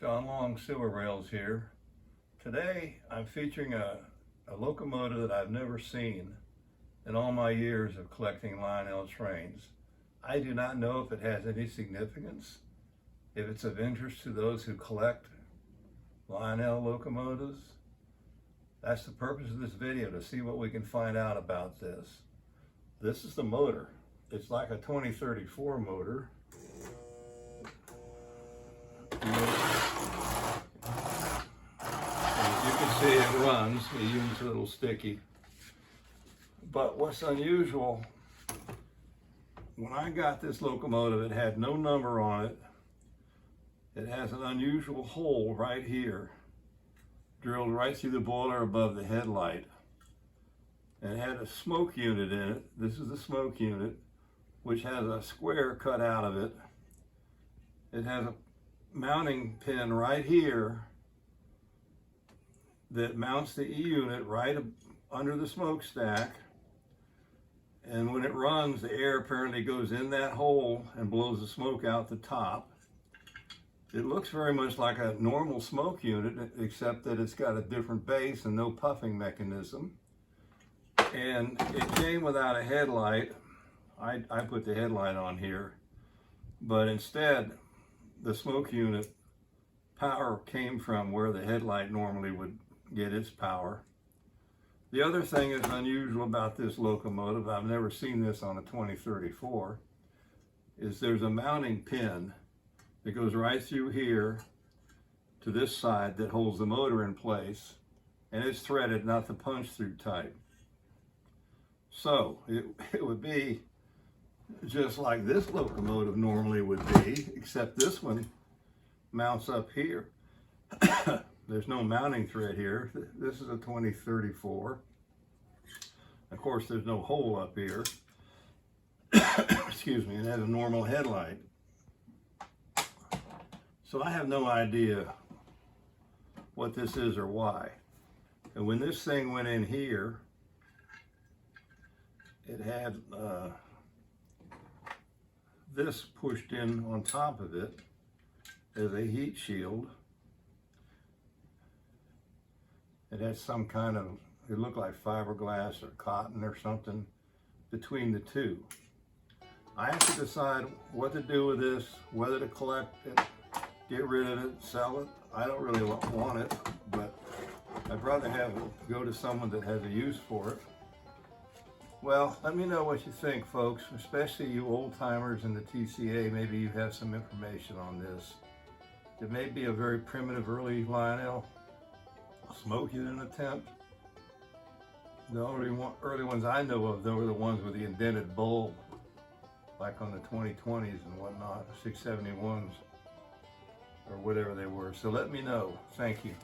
John Long Sewer Rails here. Today I'm featuring a locomotive that I've never seen in all my years of collecting Lionel trains. I do not know if it has any significance, if it's of interest to those who collect Lionel locomotives. That's the purpose of this video, to see what we can find out about this. This is the motor. It's like a 2034 motor. As you can see, it runs. It's a little sticky. But what's unusual, when I got this locomotive, it had no number on it. It has an unusual hole right here, drilled right through the boiler above the headlight. And it had a smoke unit in it. This is the smoke unit, which has a square cut out of it. It has a mounting pin right here that mounts the E-unit right under the smokestack. And when it runs, the air apparently goes in that hole and blows the smoke out the top. It looks very much like a normal smoke unit, except that it's got a different base and no puffing mechanism. And it came without a headlight. I put the headlight on here, but instead the smoke unit power came from where the headlight normally would get its power. The other thing that's unusual about this locomotive, I've never seen this on a 2034, is there's a mounting pin that goes right through here to this side that holds the motor in place, and it's threaded, not the punch through type. So it would be just like this locomotive normally would be, except this one mounts up here. There's no mounting thread here. This is a 2034. Of course, there's no hole up here. Excuse me, it has a normal headlight. So I have no idea what this is or why. And when this thing went in here, it had this pushed in on top of it as a heat shield. It had some kind of, it looked like fiberglass or cotton or something between the two. I have to decide what to do with this, whether to collect it, get rid of it, sell it. I don't really want it, but I'd rather have it go to someone that has a use for it. Well, let me know what you think, folks, especially you old timers in the TCA. Maybe you have some information on this. It may be a very primitive early Lionel smoke unit attempt. The only early ones I know of, though, were the ones with the indented bulb, like on the 2020s and whatnot, 671s or whatever they were. So let me know. Thank you.